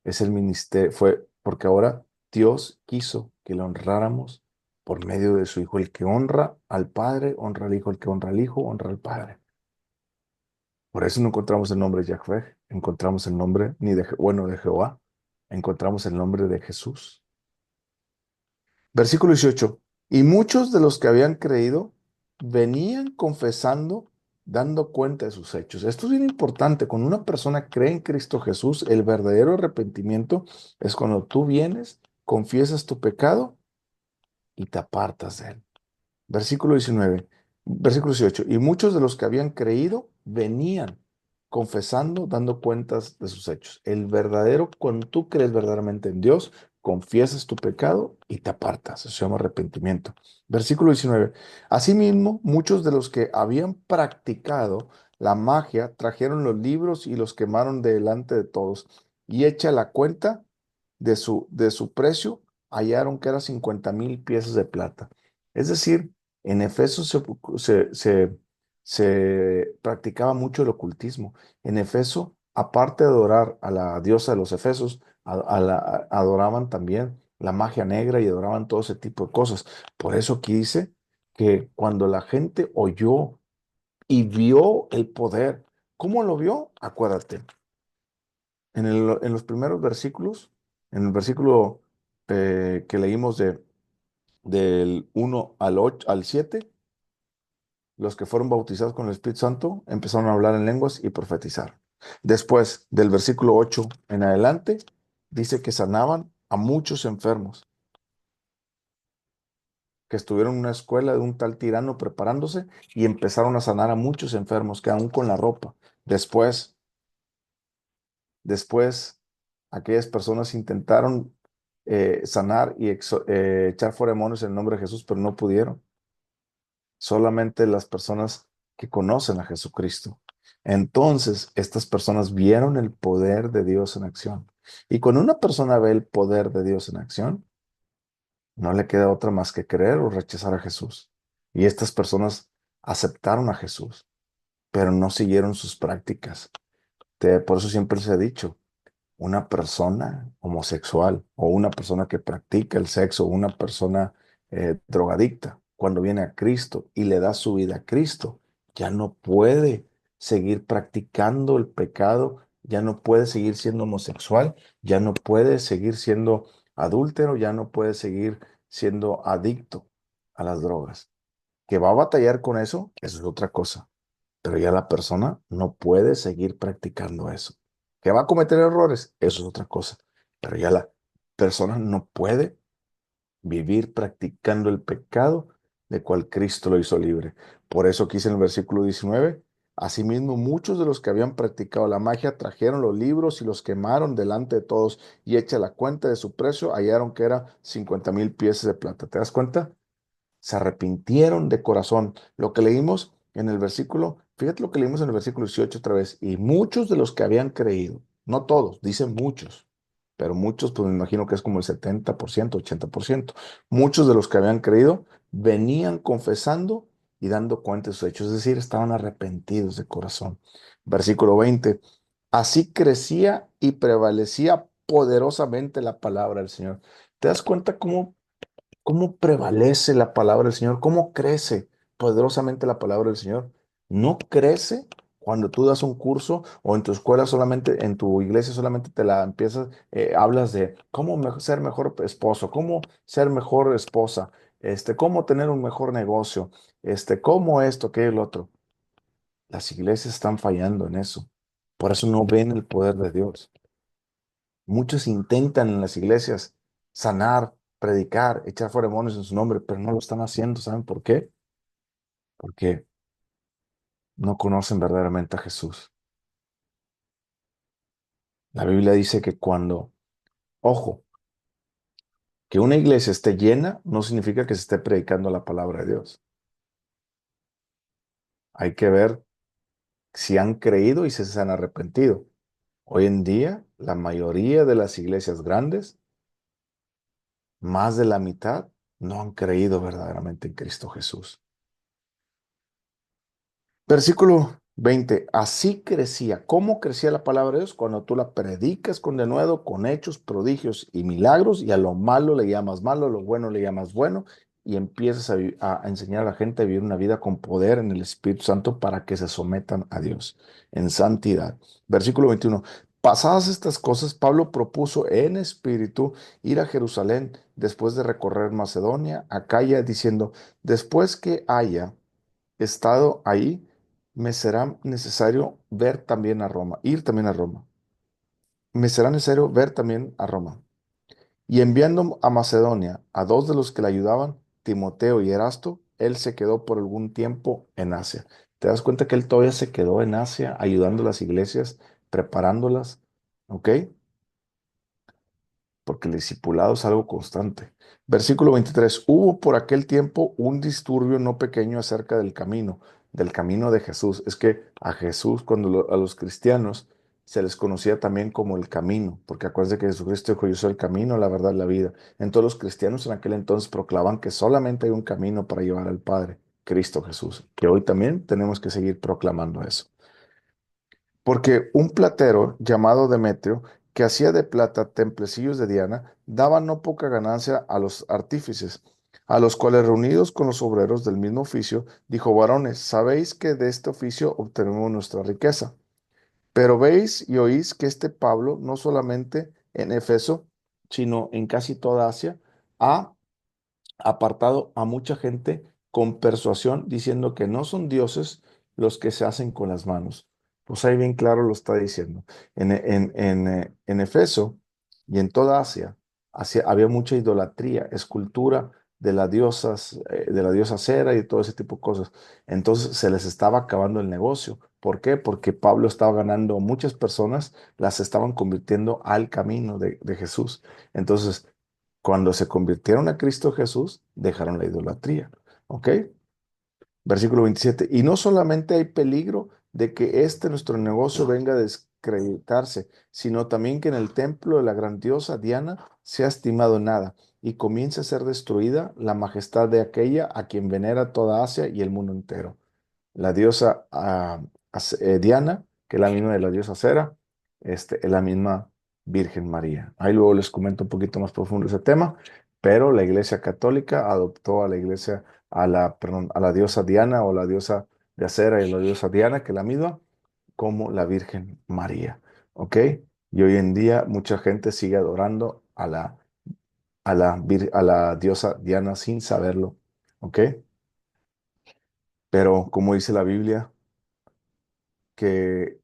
es el ministerio, porque ahora Dios quiso que le honráramos por medio de su Hijo. El que honra al Padre, honra al Hijo. El que honra al Hijo, honra al Padre. Por eso no encontramos el nombre de Yahvé, encontramos el nombre ni de, bueno, de Jehová, encontramos el nombre de Jesús. Versículo 18. Y muchos de los que habían creído venían confesando, dando cuenta de sus hechos. Esto es bien importante. Cuando una persona cree en Cristo Jesús, el verdadero arrepentimiento es cuando tú vienes, confiesas tu pecado y te apartas de él. Versículo 19, versículo 18. Y muchos de los que habían creído venían confesando, dando cuentas de sus hechos. El verdadero, cuando tú crees verdaderamente en Dios, confiesas tu pecado y te apartas. Eso se llama arrepentimiento. Versículo 19. Asimismo, muchos de los que habían practicado la magia trajeron los libros y los quemaron delante de todos. Y hecha la cuenta de su precio, hallaron que era 50,000 piezas de plata. Es decir, en Efeso se practicaba mucho el ocultismo. En Efeso, aparte de adorar a la diosa de los Efesos, adoraban también la magia negra y adoraban todo ese tipo de cosas. Por eso aquí dice que cuando la gente oyó y vio el poder, ¿cómo lo vio? Acuérdate, en los primeros versículos, en el versículo que leímos del 1 al 7, los que fueron bautizados con el Espíritu Santo empezaron a hablar en lenguas y profetizar. Después, del versículo 8 en adelante, dice que sanaban a muchos enfermos, que estuvieron en una escuela de un tal tirano preparándose y empezaron a sanar a muchos enfermos, que aún con la ropa. Después, aquellas personas intentaron sanar y echar fuera demonios en el nombre de Jesús, pero no pudieron. Solamente las personas que conocen a Jesucristo. Entonces, estas personas vieron el poder de Dios en acción. Y cuando una persona ve el poder de Dios en acción, no le queda otra más que creer o rechazar a Jesús. Y estas personas aceptaron a Jesús, pero no siguieron sus prácticas. Por eso siempre se ha dicho, una persona homosexual o una persona que practica el sexo, una persona drogadicta, cuando viene a Cristo y le da su vida a Cristo, ya no puede seguir practicando el pecado, ya no puede seguir siendo homosexual, ya no puede seguir siendo adúltero, ya no puede seguir siendo adicto a las drogas. Que va a batallar con eso es otra cosa, pero ya la persona no puede seguir practicando eso. Que va a cometer errores, eso es otra cosa, pero ya la persona no puede vivir practicando el pecado de cual Cristo lo hizo libre. Por eso quise en el versículo 19, asimismo muchos de los que habían practicado la magia trajeron los libros y los quemaron delante de todos y hecha la cuenta de su precio, hallaron que era 50,000 piezas de plata. ¿Te das cuenta? Se arrepintieron de corazón. Lo que leímos en el versículo Fíjate lo que leímos en el versículo 18 otra vez. Y muchos de los que habían creído, no todos, dicen muchos, pero muchos, pues me imagino que es como el 70%, 80%. Muchos de los que habían creído venían confesando y dando cuenta de sus hechos, es decir, estaban arrepentidos de corazón. Versículo 20. Así crecía y prevalecía poderosamente la palabra del Señor. ¿Te das cuenta cómo prevalece la palabra del Señor? ¿Cómo crece poderosamente la palabra del Señor? No crece cuando tú das un curso o en tu escuela solamente, en tu iglesia solamente te la empiezas, hablas de cómo ser mejor esposo, cómo ser mejor esposa, cómo tener un mejor negocio, cómo esto, aquello y lo otro. Las iglesias están fallando en eso. Por eso no ven el poder de Dios. Muchos intentan en las iglesias sanar, predicar, echar fuera demonios en su nombre, pero no lo están haciendo. ¿Saben por qué? Porque no conocen verdaderamente a Jesús. La Biblia dice que ojo, que una iglesia esté llena no significa que se esté predicando la palabra de Dios. Hay que ver si han creído y si se han arrepentido. Hoy en día, la mayoría de las iglesias grandes, más de la mitad, no han creído verdaderamente en Cristo Jesús. Versículo 20. Así crecía. ¿Cómo crecía la palabra de Dios? Cuando tú la predicas con denuedo, con hechos, prodigios y milagros, y a lo malo le llamas malo, a lo bueno le llamas bueno, y empiezas a enseñar a la gente a vivir una vida con poder en el Espíritu Santo para que se sometan a Dios en santidad. Versículo 21. Pasadas estas cosas, Pablo propuso en espíritu ir a Jerusalén después de recorrer Macedonia, Acaya, diciendo, después que haya estado ahí, me será necesario ver también a Roma, ir también a Roma. Me será necesario ver también a Roma. Y enviando a Macedonia a dos de los que le ayudaban, Timoteo y Erasto, él se quedó por algún tiempo en Asia. ¿Te das cuenta que él todavía se quedó en Asia ayudando a las iglesias, preparándolas? ¿Ok? Porque el discipulado es algo constante. Versículo 23. Hubo por aquel tiempo un disturbio no pequeño acerca del camino de Jesús. Es que a Jesús, a los cristianos, se les conocía también como el camino, porque acuérdense que Jesucristo dijo, yo soy el camino, la verdad, la vida. Entonces los cristianos en aquel entonces proclamaban que solamente hay un camino para llevar al Padre, Cristo Jesús, que hoy también tenemos que seguir proclamando eso. Porque un platero llamado Demetrio, que hacía de plata templecillos de Diana, daba no poca ganancia a los artífices, a los cuales reunidos con los obreros del mismo oficio, dijo, varones, sabéis que de este oficio obtenemos nuestra riqueza. Pero veis y oís que este Pablo, no solamente en Efeso, sino en casi toda Asia, ha apartado a mucha gente con persuasión, diciendo que no son dioses los que se hacen con las manos. Pues ahí bien claro lo está diciendo. En Efeso y en toda Asia, había mucha idolatría, escultura de la diosa Cera y todo ese tipo de cosas. Entonces se les estaba acabando el negocio. ¿Por qué? Porque Pablo estaba ganando muchas personas, las estaban convirtiendo al camino de Jesús. Entonces, cuando se convirtieron a Cristo Jesús, dejaron la idolatría. ¿Ok? Versículo 27. Y no solamente hay peligro de que nuestro negocio venga a descreditarse, sino también que en el templo de la gran diosa Diana sea estimado nada y comience a ser destruida la majestad de aquella a quien venera toda Asia y el mundo entero. La diosa Diana, que es la misma de la diosa Cera, es la misma Virgen María. Ahí luego les comento un poquito más profundo ese tema, pero la Iglesia Católica adoptó a la iglesia, perdón, a la diosa Diana o la diosa de Acera y la diosa Diana, que es la misma, como la Virgen María. ¿Ok? Y hoy en día mucha gente sigue adorando a la diosa Diana sin saberlo. ¿Ok? Pero como dice la Biblia, que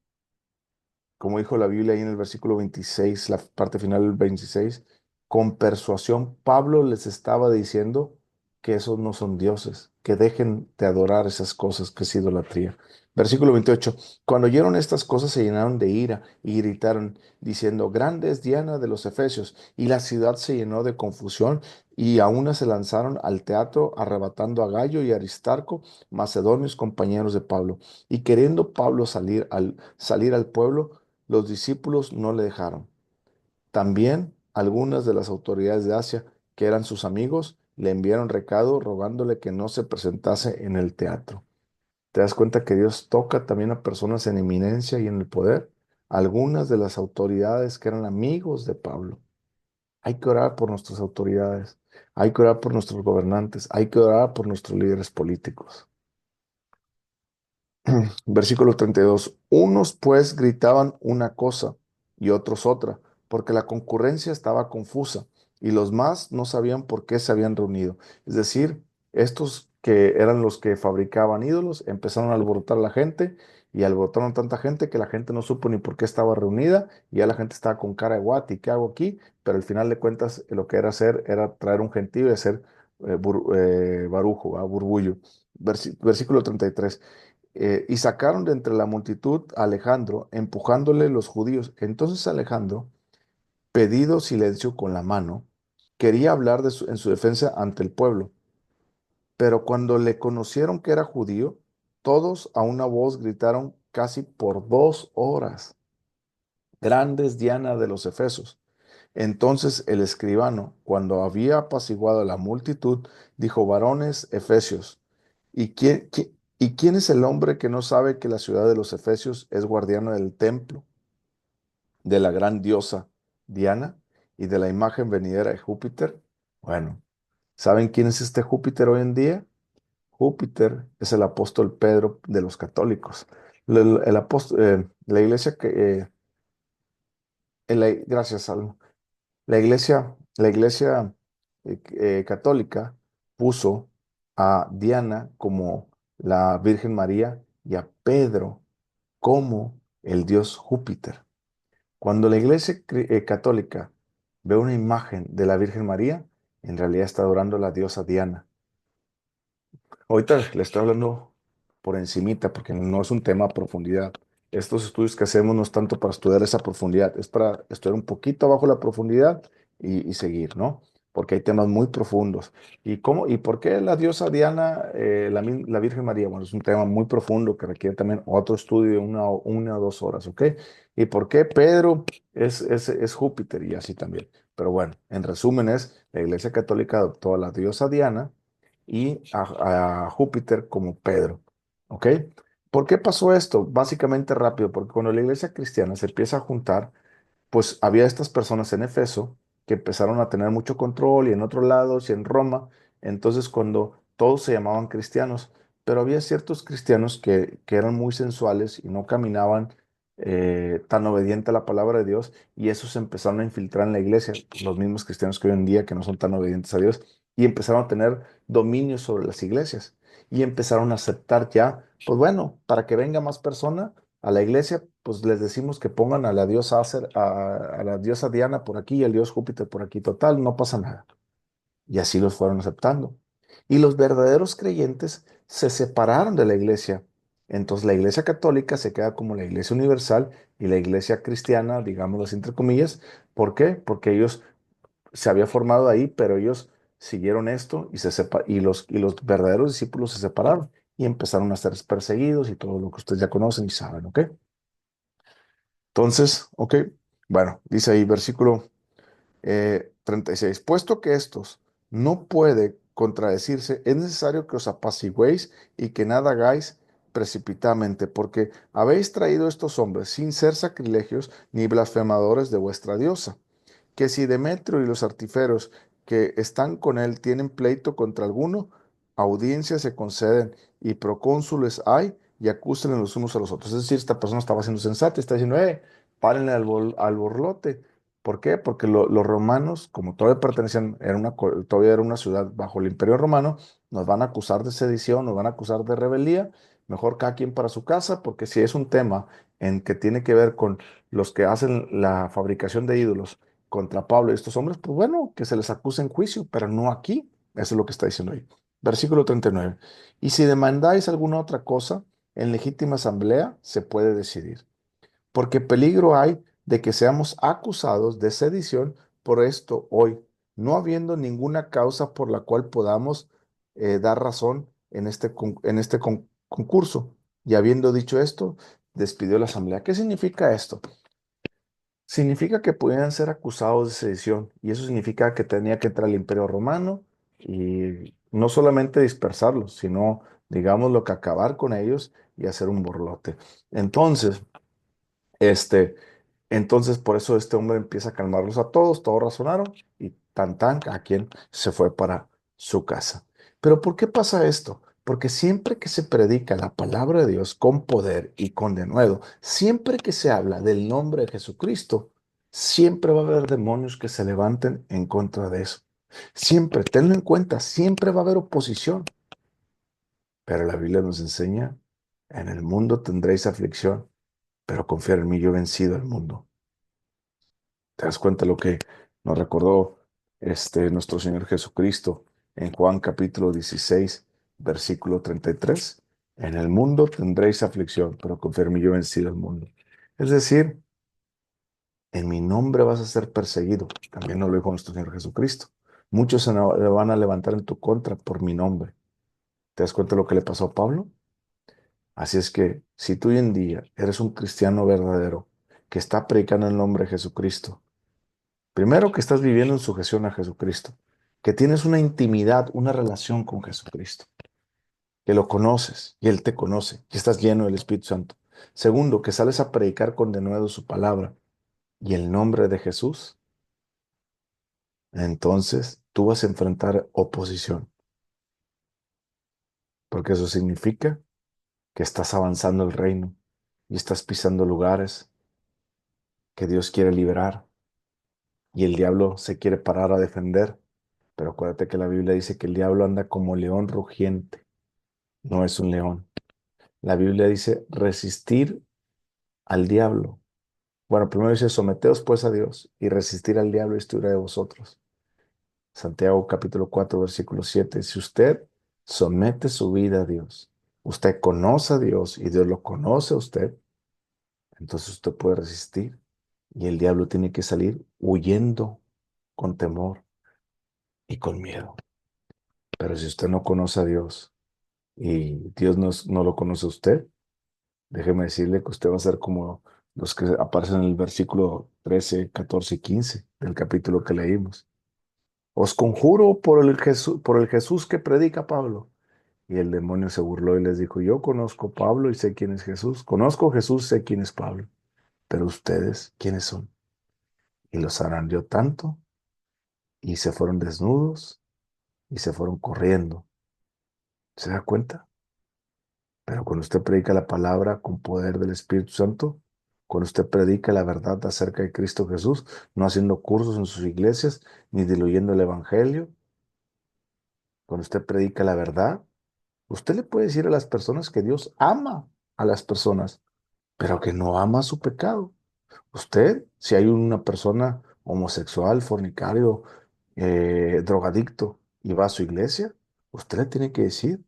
como dijo la Biblia ahí en el versículo 26, la parte final del 26, con persuasión Pablo les estaba diciendo que esos no son dioses, que dejen de adorar esas cosas que es idolatría. Versículo 28. Cuando oyeron estas cosas se llenaron de ira y gritaron, diciendo, Grande es Diana de los Efesios. Y la ciudad se llenó de confusión y a una se lanzaron al teatro arrebatando a Gallo y Aristarco, macedonios compañeros de Pablo. Y queriendo Pablo salir al pueblo, los discípulos no le dejaron. También algunas de las autoridades de Asia, que eran sus amigos, le enviaron recado rogándole que no se presentase en el teatro. ¿Te das cuenta que Dios toca también a personas en eminencia y en el poder? Algunas de las autoridades que eran amigos de Pablo. Hay que orar por nuestras autoridades, hay que orar por nuestros gobernantes, hay que orar por nuestros líderes políticos. Versículo 32. Unos pues gritaban una cosa y otros otra, porque la concurrencia estaba confusa y los más no sabían por qué se habían reunido. Es decir, estos que eran los que fabricaban ídolos empezaron a alborotar a la gente y alborotaron tanta gente que la gente no supo ni por qué estaba reunida y ya la gente estaba con cara de what y qué hago aquí, pero al final de cuentas lo que era hacer era traer un gentío y hacer barujo, burbullo. Versículo 33. Y sacaron de entre la multitud a Alejandro, empujándole los judíos. Entonces Alejandro, pedido silencio con la mano, quería hablar en su defensa ante el pueblo. Pero cuando le conocieron que era judío, todos a una voz gritaron casi por 2 horas, Grandes Diana de los Efesos. Entonces el escribano, cuando había apaciguado a la multitud, dijo, varones efesios, ¿y quién es el hombre que no sabe que la ciudad de los efesios es guardiana del templo de la gran diosa Diana y de la imagen venidera de Júpiter? Bueno, ¿saben quién es este Júpiter hoy en día? Júpiter es el apóstol Pedro de los católicos. La iglesia gracias, Salmo. La iglesia católica puso a Diana como la Virgen María y a Pedro como el dios Júpiter. Cuando la iglesia católica ve una imagen de la Virgen María, en realidad está adorando a la diosa Diana. Ahorita le estoy hablando por encimita porque no es un tema a profundidad. Estos estudios que hacemos no es tanto para estudiar esa profundidad, es para estudiar un poquito abajo la profundidad y seguir, ¿no? Porque hay temas muy profundos. ¿Y por qué la diosa Diana, la Virgen María? Bueno, es un tema muy profundo que requiere también otro estudio de 1 o 2 horas, ¿ok? ¿Y por qué Pedro es Júpiter? Y así también. Pero bueno, en resumen es, la Iglesia Católica adoptó a la diosa Diana y a Júpiter como Pedro. ¿Ok? ¿Por qué pasó esto? Básicamente rápido, porque cuando la iglesia cristiana se empieza a juntar, pues había estas personas en Efeso que empezaron a tener mucho control y en otros lados y en Roma. Entonces, cuando todos se llamaban cristianos, pero había ciertos cristianos que eran muy sensuales y no caminaban tan obediente a la palabra de Dios y esos se empezaron a infiltrar en la iglesia, los mismos cristianos que hoy en día que no son tan obedientes a Dios y empezaron a tener dominio sobre las iglesias y empezaron a aceptar ya, pues bueno, para que venga más persona a la iglesia, pues les decimos que pongan a la diosa a la diosa Diana por aquí y al dios Júpiter por aquí. Total, no pasa nada. Y así los fueron aceptando. Y los verdaderos creyentes se separaron de la iglesia. Entonces la iglesia católica se queda como la iglesia universal y la iglesia cristiana, digámoslo entre comillas. ¿Por qué? Porque ellos se había formado ahí, pero ellos siguieron esto y los verdaderos discípulos se separaron y empezaron a ser perseguidos y todo lo que ustedes ya conocen y saben, ¿ok? Entonces, ok, bueno, dice ahí versículo 36, puesto que estos no puede contradecirse, es necesario que os apaciguéis y que nada hagáis precipitadamente, porque habéis traído estos hombres sin ser sacrilegios ni blasfemadores de vuestra diosa que si Demetrio y los artiferos que están con él tienen pleito contra alguno, audiencias se conceden y procónsules hay y acusen los unos a los otros. Es decir, esta persona estaba siendo sensata, está diciendo, párenle al borlote. ¿Por qué? Porque los romanos, como todavía pertenecían, todavía era una ciudad bajo el imperio romano, nos van a acusar de sedición, nos van a acusar de rebeldía. Mejor cada quien para su casa, porque si es un tema en que tiene que ver con los que hacen la fabricación de ídolos, contra Pablo y estos hombres, pues bueno, que se les acuse en juicio, pero no aquí. Eso es lo que está diciendo ahí. Versículo 39. Y si demandáis alguna otra cosa, en legítima asamblea se puede decidir. Porque peligro hay de que seamos acusados de sedición por esto hoy, no habiendo ninguna causa por la cual podamos dar razón en este concurso. Y habiendo dicho esto, despidió la asamblea. ¿Qué significa esto? Significa que podían ser acusados de sedición, y eso significa que tenía que entrar el Imperio Romano y no solamente dispersarlos, sino, digamos, lo que acabar con ellos y hacer un borlote. Entonces, este, por eso este hombre empieza a calmarlos a todos, todos razonaron y tan tan, a quien se fue para su casa. Pero ¿por qué pasa esto? Porque siempre que se predica la palabra de Dios con poder y con denuedo, siempre que se habla del nombre de Jesucristo, siempre va a haber demonios que se levanten en contra de eso. Siempre, tenlo en cuenta, siempre va a haber oposición. Pero la Biblia nos enseña, en el mundo tendréis aflicción, pero confiar en mí, yo he vencido al mundo. ¿Te das cuenta lo que nos recordó nuestro Señor Jesucristo en Juan capítulo 16, versículo 33? En el mundo tendréis aflicción, pero confiad en mí, yo he vencido el mundo. Es decir, en mi nombre vas a ser perseguido. También nos lo dijo nuestro Señor Jesucristo. Muchos se van a levantar en tu contra por mi nombre. ¿Te das cuenta lo que le pasó a Pablo? Así es que si tú hoy en día eres un cristiano verdadero que está predicando el nombre de Jesucristo, primero, que estás viviendo en sujeción a Jesucristo, que tienes una intimidad, una relación con Jesucristo, que lo conoces y Él te conoce, que estás lleno del Espíritu Santo. Segundo, que sales a predicar con denuedo su palabra y el nombre de Jesús. Entonces tú vas a enfrentar oposición, porque eso significa que estás avanzando el reino y estás pisando lugares que Dios quiere liberar y el diablo se quiere parar a defender. Pero acuérdate que la Biblia dice que el diablo anda como león rugiente, no es un león. La Biblia dice resistir al diablo. Bueno, primero dice someteos pues a Dios y resistir al diablo y estuviera de vosotros. Santiago capítulo 4 versículo 7. Si usted somete su vida a Dios, usted conoce a Dios y Dios lo conoce a usted, entonces usted puede resistir y el diablo tiene que salir huyendo con temor y con miedo. Pero si usted no conoce a Dios y Dios no lo conoce a usted, déjeme decirle que usted va a ser como los que aparecen en el versículo 13, 14 y 15 del capítulo que leímos. Os conjuro por el Jesús que predica Pablo. Y el demonio se burló y les dijo, yo conozco a Pablo y sé quién es Jesús. Conozco a Jesús, sé quién es Pablo. Pero ustedes, ¿quiénes son? Y los zarandeó tanto y se fueron desnudos y se fueron corriendo. ¿Se da cuenta? Pero cuando usted predica la palabra con poder del Espíritu Santo, cuando usted predica la verdad acerca de Cristo Jesús, no haciendo cursos en sus iglesias, ni diluyendo el Evangelio, cuando usted predica la verdad, usted le puede decir a las personas que Dios ama a las personas, pero que no ama su pecado. Usted, si hay una persona homosexual, fornicario, drogadicto y va a su iglesia, usted le tiene que decir,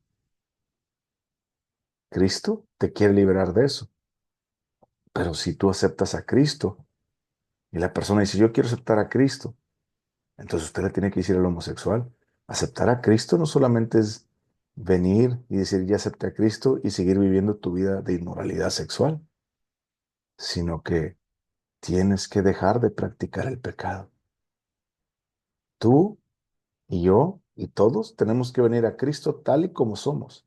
Cristo te quiere liberar de eso. Pero si tú aceptas a Cristo y la persona dice, yo quiero aceptar a Cristo, entonces usted le tiene que decir al homosexual, aceptar a Cristo no solamente es venir y decir, ya acepté a Cristo y seguir viviendo tu vida de inmoralidad sexual, sino que tienes que dejar de practicar el pecado. Tú y yo y todos tenemos que venir a Cristo tal y como somos,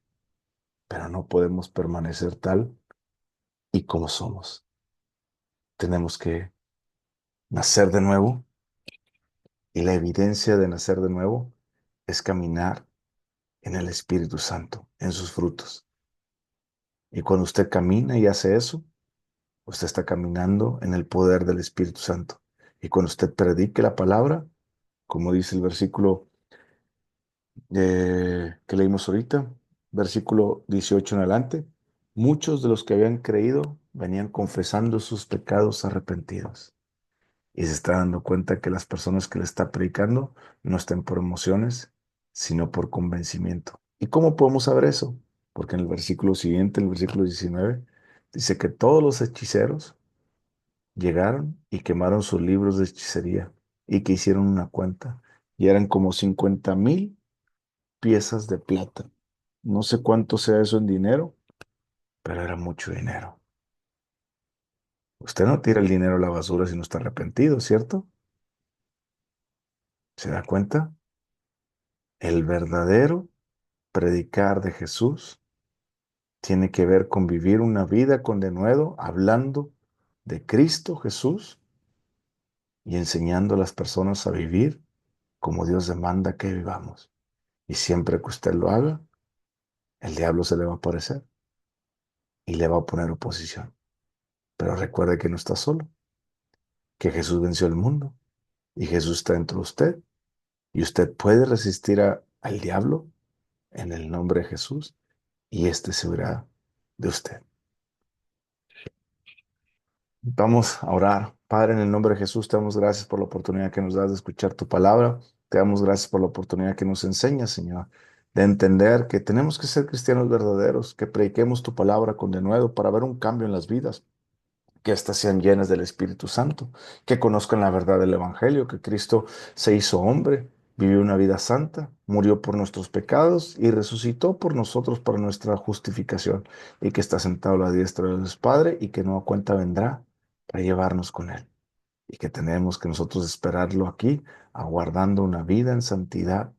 pero no podemos permanecer tal y como somos. Tenemos que nacer de nuevo. Y la evidencia de nacer de nuevo es caminar en el Espíritu Santo, en sus frutos. Y cuando usted camina y hace eso, usted está caminando en el poder del Espíritu Santo. Y cuando usted predique la palabra, como dice el versículo que leímos ahorita, versículo 18 en adelante, muchos de los que habían creído venían confesando sus pecados arrepentidos. Y se está dando cuenta que las personas que le está predicando no están por emociones, sino por convencimiento. ¿Y cómo podemos saber eso? porque en el versículo siguiente, el versículo 19, dice que todos los hechiceros llegaron y quemaron sus libros de hechicería y que hicieron una cuenta y eran como 50,000 piezas de plata. No sé cuánto sea eso en dinero, pero era mucho dinero. Usted no tira el dinero a la basura si no está arrepentido, ¿cierto? ¿Se da cuenta? El verdadero predicar de Jesús tiene que ver con vivir una vida con denuedo, hablando de Cristo Jesús y enseñando a las personas a vivir como Dios demanda que vivamos. Y siempre que usted lo haga, el diablo se le va a aparecer y le va a poner oposición. Pero recuerde que no está solo, que Jesús venció el mundo y Jesús está dentro de usted y usted puede resistir al diablo en el nombre de Jesús y este se verá de usted. Vamos a orar. Padre, en el nombre de Jesús, te damos gracias por la oportunidad que nos das de escuchar tu palabra. Te damos gracias por la oportunidad que nos enseñas, Señor, de entender que tenemos que ser cristianos verdaderos, que prediquemos tu palabra con denuedo para ver un cambio en las vidas, que éstas sean llenas del Espíritu Santo, que conozcan la verdad del Evangelio, que Cristo se hizo hombre, vivió una vida santa, murió por nuestros pecados y resucitó por nosotros para nuestra justificación, y que está sentado a la diestra de Dios Padre y que no a cuenta vendrá para llevarnos con Él, y que tenemos que nosotros esperarlo aquí, aguardando una vida en santidad.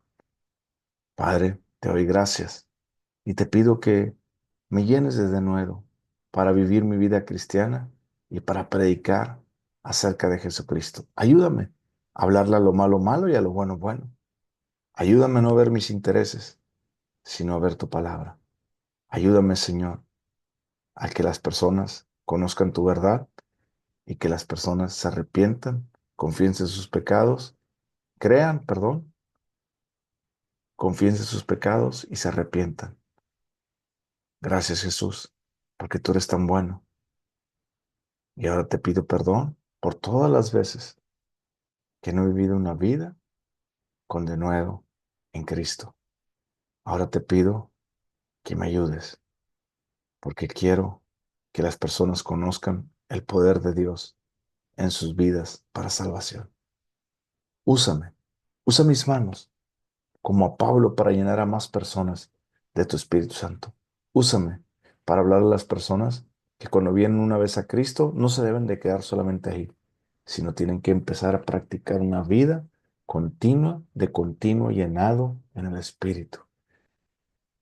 Padre, te doy gracias y te pido que me llenes de denuedo para vivir mi vida cristiana y para predicar acerca de Jesucristo. Ayúdame a hablarle a lo malo malo y a lo bueno bueno. Ayúdame a no ver mis intereses, sino a ver tu palabra. Ayúdame, Señor, a que las personas conozcan tu verdad y que las personas se arrepientan, confiesen sus pecados, crean, perdón, confiesen sus pecados y se arrepientan. Gracias, Jesús, porque tú eres tan bueno. Y ahora te pido perdón por todas las veces que no he vivido una vida con denuedo en Cristo. Ahora te pido que me ayudes, porque quiero que las personas conozcan el poder de Dios en sus vidas para salvación. Úsame, usa mis manos como a Pablo para llenar a más personas de tu Espíritu Santo. Úsame para hablar a las personas que cuando vienen una vez a Cristo no se deben de quedar solamente ahí, sino tienen que empezar a practicar una vida continua, de continuo llenado en el Espíritu.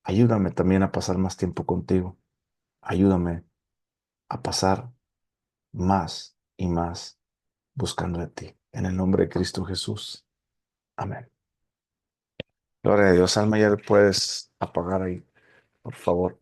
Ayúdame también a pasar más tiempo contigo. Ayúdame a pasar más y más buscando de ti. En el nombre de Cristo Jesús. Amén. Gloria a Dios. Alma, ya puedes apagar ahí, por favor.